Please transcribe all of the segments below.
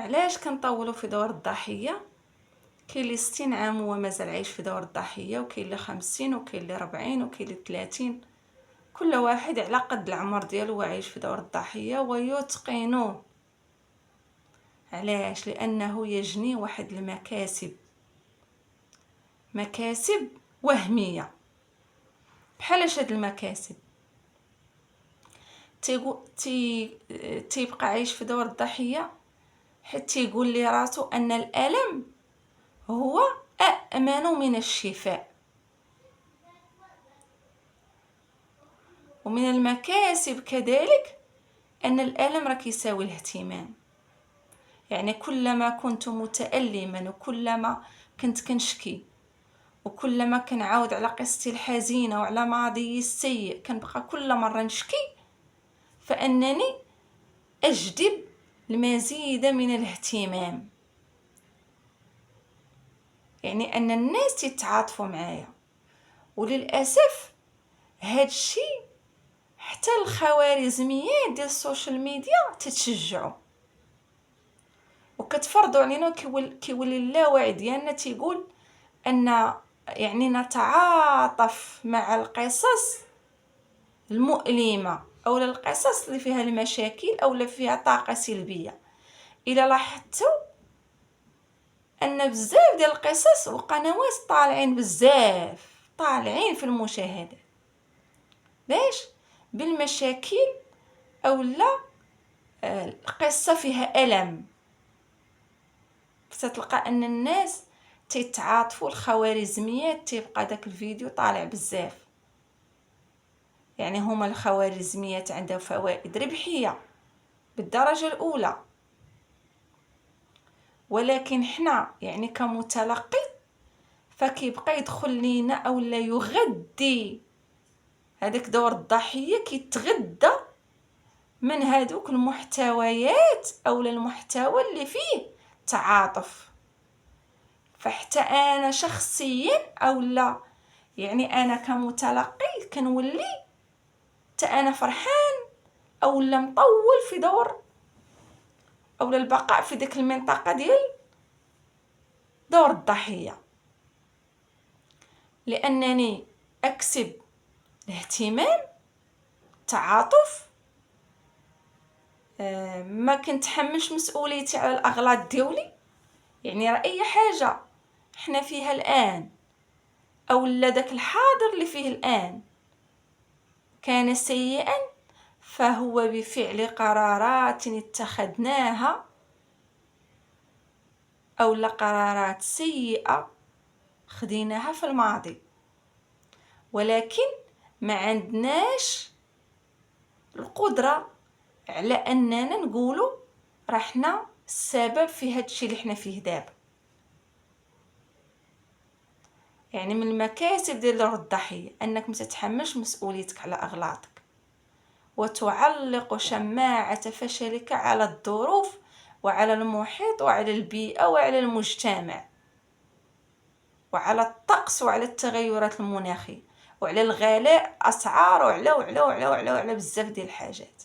علاش كنطولوا في دور الضحيه؟ كاين اللي 60 عام وهو مازال عايش في دور الضحيه، وكاين اللي 50، وكاين اللي 40، وكاين اللي 30. كل واحد على قد العمر ديالو وعايش في دور الضحيه ويتقنوه. علاش؟ لانه يجني واحد مكاسب وهميه. بحال هاد المكاسب تيبقى عايش في دور الضحيه حتى يقول لي راسو ان الالم هو أأمن من الشفاء. ومن المكاسب كذلك أن الألم راه كيساوي الاهتمام. يعني كلما كنت متألما وكلما كنت كنشكي وكلما كنعاود على قصتي الحزينة وعلى ماضي السيء كنبقى كل مرة نشكي، فأنني أجذب المزيد من الاهتمام. يعني أن الناس يتعاطفوا معايا. وللأسف هاد الشيء حتى الخوارزميات ديال السوشيال ميديا تتشجعوا وكتفرضوا علينا. كيولي اللاوعي ديالنا تيقول ان يعني نتعاطف مع القصص المؤلمه او القصص اللي فيها المشاكل او اللي فيها طاقه سلبيه. الا لاحظتوا ان بزاف ديال القصص والقنوات طالعين في المشاهدات باش بالمشاكل او لا القصه فيها الم، فتلقى ان الناس تتعاطفوا. الخوارزميات تيبقى داك الفيديو طالع بزاف. يعني هما الخوارزميات عندها فوائد ربحيه بالدرجه الاولى، ولكن حنا يعني كمتلقي فكيبقى يدخل لينا او لا يغذي هذاك دور الضحيه، كيتغذى من هذوك المحتويات او المحتوى اللي فيه تعاطف. فحتى انا شخصيا او لا يعني انا كمتلقي كنولي حتى انا فرحان او لا مطول في دور او البقاء في ديك المنطقه ديال دور الضحيه، لانني اكسب الاهتمام، تعاطف، ما كنتحملش مسؤوليتي على الاغلاط ديالي. يعني راه اي حاجه حنا فيها الان او لا داك الحاضر اللي فيه الان كان سيئا فهو بفعل قرارات اتخذناها او لا قرارات سيئه خديناها في الماضي، ولكن ما عندناش القدره على اننا نقولوا راه حنا السبب في هادشي اللي حنا فيه دابا. يعني من المكاسب ديال دور الضحيه انك ما تتحملش مسؤوليتك على اغلاطك وتعلق شماعه فشلك على الظروف وعلى المحيط وعلى البيئه وعلى المجتمع وعلى الطقس وعلى التغيرات المناخيه وعلى الغلاء اسعار وعلى بزاف ديال الحاجات.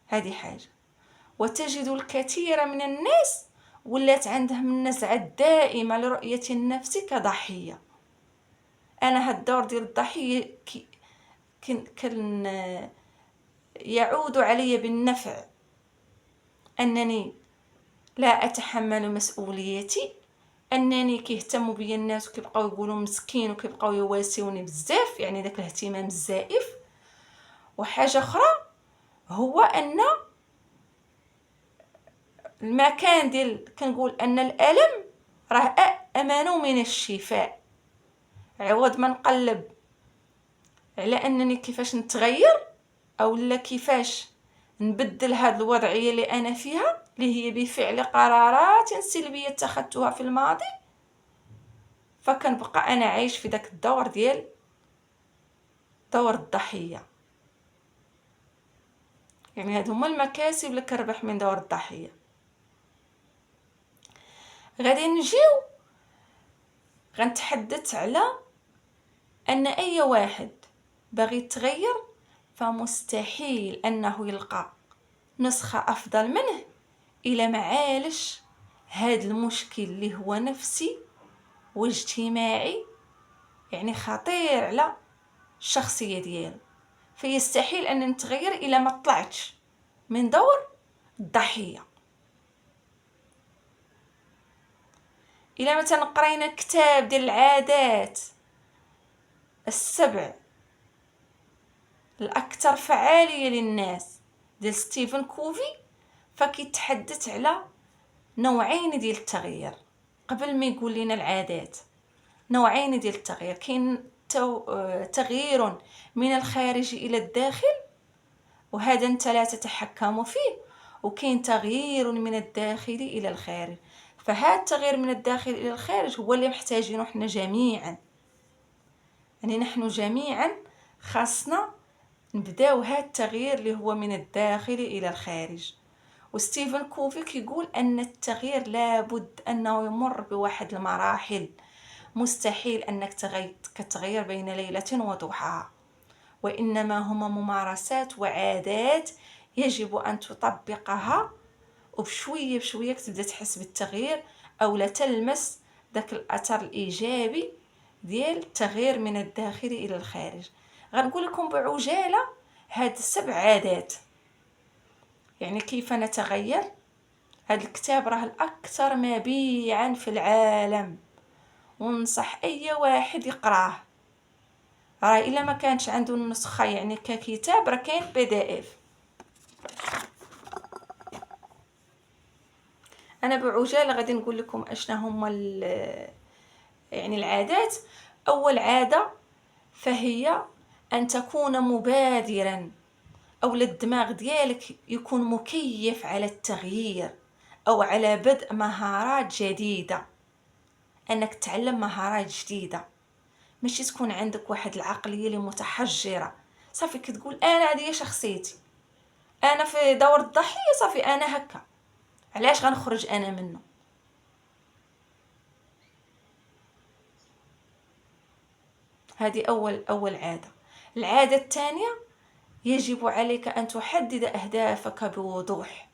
هذه حاجه. وتجد الكثير من الناس ولات عندهم النزعه الدائمه لرؤيه النفس كضحيه. انا هاد الدور ديال الضحيه كان يعود علي بالنفع، انني لا اتحمل مسؤوليتي، انني كيهتموا بيا الناس وكيبقاو يقولوا مسكين وكيبقاو يواسيوني بزاف، يعني داك الاهتمام الزائف. وحاجه اخرى هو ان المكان ديال كنقول ان الالم راه امان من الشفاء. عوض ما نقلب على انني كيفاش نتغير او لا كيفاش نبدل هاد الوضعيه اللي انا فيها اللي هي بفعل قرارات سلبيه اتخذتها في الماضي، فكنبقى انا عايش في داك الدور ديال دور الضحيه. يعني هادو هما المكاسب اللي كنربح من دور الضحيه. غادي نجيو غنتحدث على ان اي واحد باغي يتغير فمستحيل انه يلقى نسخه افضل منه الى معالج هذا المشكل اللي هو نفسي واجتماعي، يعني خطير على الشخصيه ديالو. فيستحيل ان نتغير الا ما طلعتش من دور الضحيه. الا مثلا قرينا كتاب ديال العادات السبع الاكثر فعاليه للناس ديال ستيفن كوفي، فكيتحدث على نوعين ديال التغيير. قبل ما يقول لنا العادات، نوعين ديال التغيير. كاين تغيير من الخارج الى الداخل، وهذا انت لا تتحكم فيه. وكاين تغيير من الداخل الى الخارج، فهذا التغيير من الداخل الى الخارج هو اللي محتاجينه احنا جميعا. يعني نحن جميعا خاصنا نبداو هذا التغيير اللي هو من الداخل الى الخارج. وستيفن كوفي كيقول ان التغيير لابد انه يمر بواحد المراحل، مستحيل انك تغير بين ليلة وضحاها، وانما هما ممارسات وعادات يجب ان تطبقها، وبشويه بشويه تبدا تحس بالتغيير، او لا تلمس ذاك الاثر الايجابي ديال التغيير من الداخل الى الخارج. غنقول لكم بعجاله هاد 7 عادات، يعني كيف نتغير. هذا الكتاب راه الاكثر مبيعا في العالم، وننصح اي واحد يقراه. راه الا ما كانش عنده النسخه يعني ككتاب، راه كاين PDF. انا بعجاله غادي نقول لكم اشنا هما يعني العادات. اول عاده فهي ان تكون مبادرا، او الدماغ ديالك يكون مكيف على التغيير او على بدء مهارات جديده، انك تتعلم مهارات جديده. ماشي تكون عندك واحد العقليه اللي متحجره، صافي كتقول انا هذه شخصيتي، انا في دور الضحيه، صافي انا هكا، علاش غنخرج انا منه. هذه اول عاده. العاده الثانيه، يجب عليك ان تحدد اهدافك بوضوح.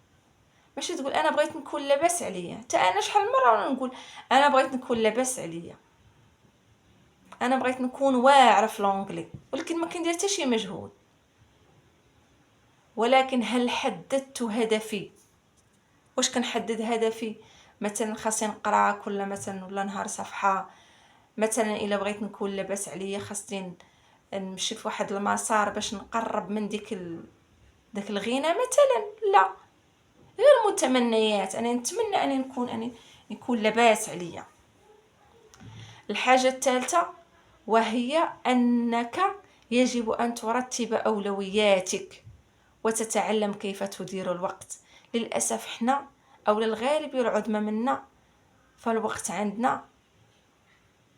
ماشي تقول انا بغيت نكون لاباس عليا. حتى انا شحال مره نقول انا بغيت نكون لاباس عليا، انا بغيت نكون واعره في لونجلي، ولكن ما كندير حتى شي مجهود. ولكن هل حددت هدفي؟ واش كنحدد هدفي؟ مثلا خاصني نقرا كل مثلا ولا نهار صفحه. مثلا الا بغيت نكون لاباس عليا خاصني نمشي في واحد المسار باش نقرب من داك الغنى مثلا. لا، غير متمنيات. انا نتمنى ان نكون لاباس عليا. الحاجه الثالثه وهي انك يجب ان ترتب اولوياتك وتتعلم كيف تدير الوقت. للاسف حنا او للغالب العظمى منا فالوقت عندنا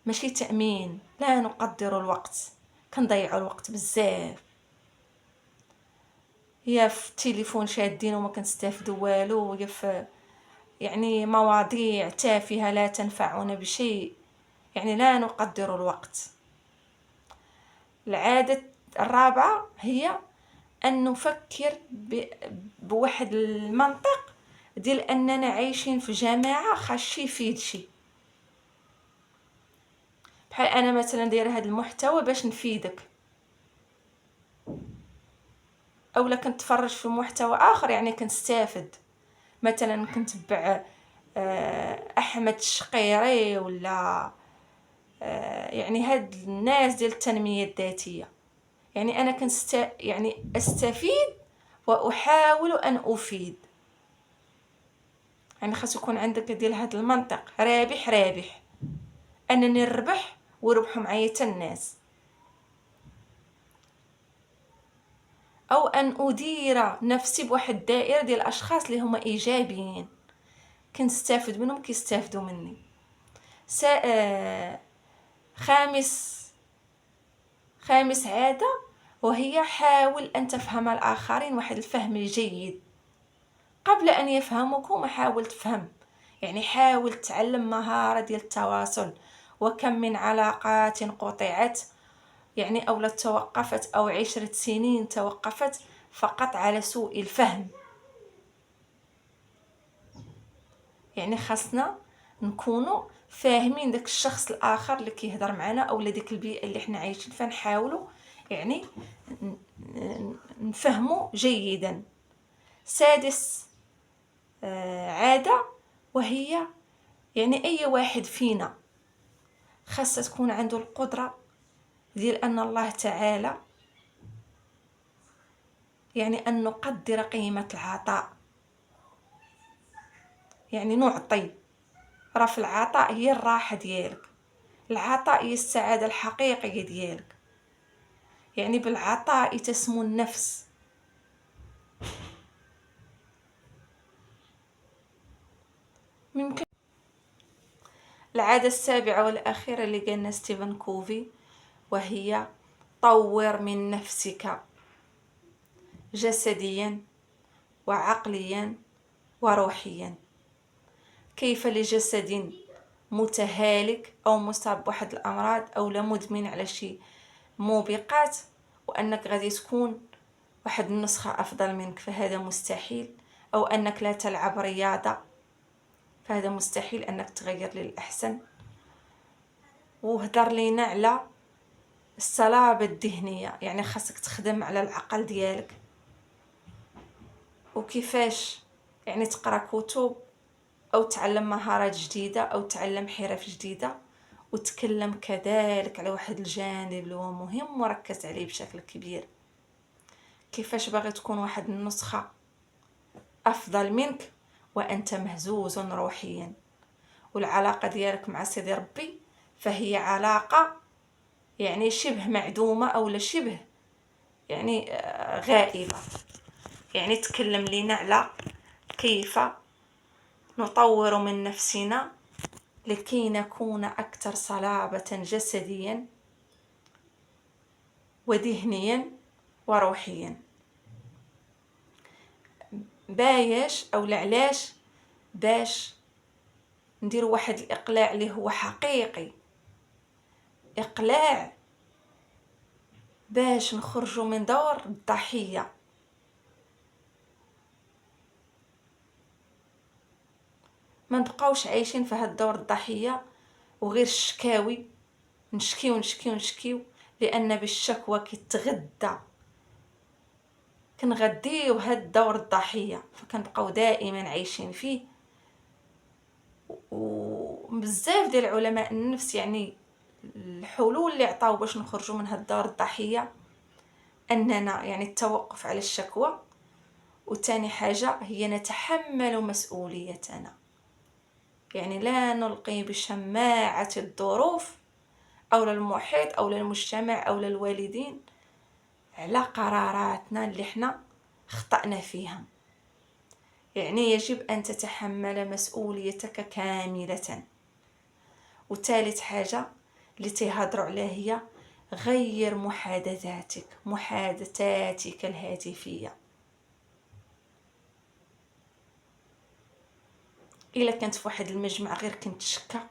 ماشي تأمين، لا نقدر الوقت، كنضيع الوقت بزاف. يا في التليفون شادين وما كنستافدوا والو، يا في يعني مواضيع تافهة لا تنفعنا بشيء، يعني لا نقدر الوقت. العادة الرابعة هي أن نفكر بواحد المنطق ديال أننا عايشين في جماعة خاص يفيد شي. بحال أنا مثلا دايره هذا المحتوى باش نفيدك، اولا كنتفرج في محتوى اخر يعني كنستافد. مثلا كنتبع احمد الشقيري ولا يعني هاد الناس ديال التنميه الذاتيه، يعني انا يعني استفيد واحاول ان افيد. يعني خاص يكون عندك ديال هاد المنطق رابح رابح، انني نربح ويربحوا معايا حتى الناس، او ان ادير نفسي بواحد الدائره ديال الاشخاص اللي هما ايجابيين، كنستافد منهم كيستافدوا مني. خامس عادة وهي حاول أن تفهم الآخرين واحد الفهم الجيد قبل أن يفهموكم. حاول تفهم، يعني حاول تعلم مهارة ديال التواصل. وكم من علاقات قطعت يعني أو توقفت، أو 10 سنين توقفت فقط على سوء الفهم. يعني خاصنا نكونوا فاهمين داك الشخص الاخر اللي كيهضر معنا او ديك البيئه اللي حنا عايشين فيها، نحاولوا يعني نفهموا جيدا. سادس عاده، وهي يعني اي واحد فينا خاصه تكون عنده القدره ديال ان الله تعالى يعني ان نقدر قيمه العطاء، يعني نعطي. راه في العطاء هي الراحه ديالك، العطاء هي السعاده الحقيقيه ديالك. يعني بالعطاء تسمو النفس. ممكن العاده السابعه والاخيره اللي قالنا ستيفن كوفي، وهي طور من نفسك جسديا وعقليا وروحيا. كيف لجسد متهالك او مصاب بواحد الامراض او مدمن على شي موبقات، وانك غادي تكون واحد النسخه افضل منك، فهذا مستحيل. او انك لا تلعب رياضه، فهذا مستحيل انك تغير للاحسن. وهدر لينا على الصلابه الذهنيه، يعني خاصك تخدم على العقل ديالك، وكيفاش يعني تقرا كتب او تعلم مهارات جديده او تعلم حرف جديده. وتكلم كذلك على واحد الجانب اللي هو مهم وركز عليه بشكل كبير، كيفاش باغي تكون واحد النسخه افضل منك وانت مهزوز روحيا. والعلاقه ديالك مع سيدي ربي فهي علاقه يعني شبه معدومه او شبه يعني غائبه. يعني تكلم لينا على كيف نطور من نفسنا لكي نكون أكثر صلابة جسديا وذهنيا وروحيا. بايش أو لعلاش؟ باش ندير واحد الإقلاع اللي هو حقيقي، إقلاع باش نخرجوا من دور الضحية. ما نبقاوش عايشين في هاد دور الضحية وغير الشكاوي، نشكيو نشكيو نشكيو، لأن بالشكوى كيتغدى كنغديو هاد دور الضحية، فكنبقاو دائما عايشين فيه. وبزاف ديال علماء النفس يعني الحلول اللي عطاو باش نخرجوا من هاد دور الضحية أننا يعني التوقف على الشكوى، وتاني حاجة هي نتحمل مسؤوليتنا، يعني لا نلقي بشماعة الظروف أو للمحيط أو للمجتمع أو للوالدين على قراراتنا اللي احنا خطأنا فيها. يعني يجب أن تتحمل مسؤوليتك كاملة. وثالث حاجة اللي تيهضروا عليها هي غير محادثاتك الهاتفية. إلا كنت في واحد المجمع غير كنت شكا،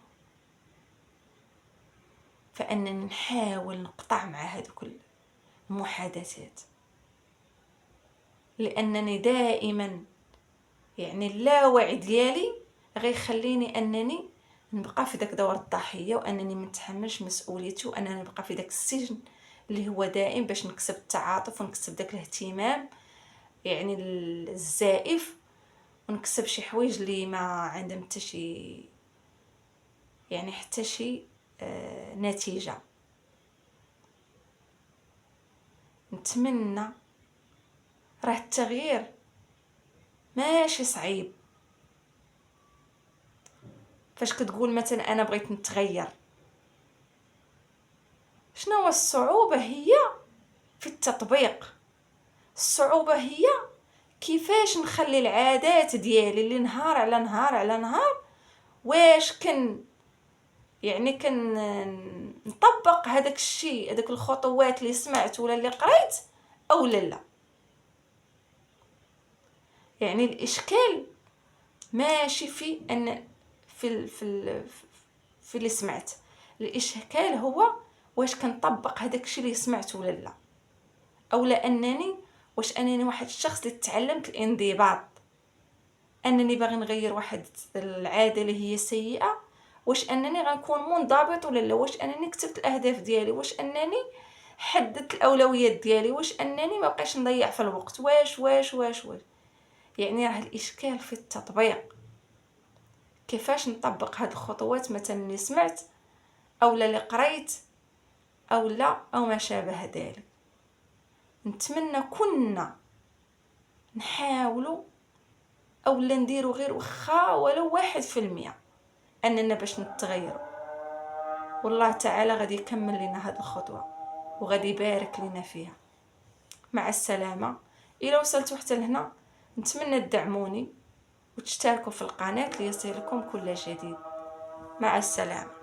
فأنني نحاول نقطع مع هذوك المحادثات، لأنني دائما يعني اللاوعي ديالي غيخليني أنني نبقى في داك دور الضحية، وأنني منتحملش مسؤوليتي، وأنني نبقى في داك السجن اللي هو دائم باش نكسب التعاطف ونكسب داك الاهتمام يعني الزائف، ونكسب شي حوايج اللي ما عندهم حتى شي يعني حتى شي نتيجة. نتمنى راه التغيير ماشي صعيب. فاش كتقول مثلا انا بغيت نتغير، شنو الصعوبة؟ هي في التطبيق. الصعوبة هي كيفاش نخلي العادات ديالي اللي نهار على نهار على نهار واش يعني نطبق هذاك الشيء، هذاك الخطوات اللي سمعت ولا اللي قريت او لا. يعني الاشكال ماشي في ان في اللي سمعت، الاشكال هو واش كنطبق هذاك الشيء اللي سمعت ولا لا، او لا انني واش انني واحد الشخص اللي تعلمت الانضباط، انني باغي نغير واحد العاده اللي هي سيئه، واش انني غنكون منضبط ولا لا، واش انني كتبت الاهداف ديالي، واش انني حددت الاولويات ديالي، واش انني ما بقيتش نضيع في الوقت، واش. يعني راه الاشكال في التطبيق، كيفاش نطبق هاد الخطوات مثلا اللي سمعت او اللي قريت او لا او ما شابه ذلك. نتمنى كنا نحاولوا او لا نديروا غير وخا ولو 1% اننا باش نتغيروا، والله تعالى غادي يكمل لنا هاد الخطوه وغادي يبارك لنا فيها. مع السلامه. الى وصلتوا حتى لهنا نتمنى تدعموني وتشتركوا في القناه ليصلكم كل جديد. مع السلامه.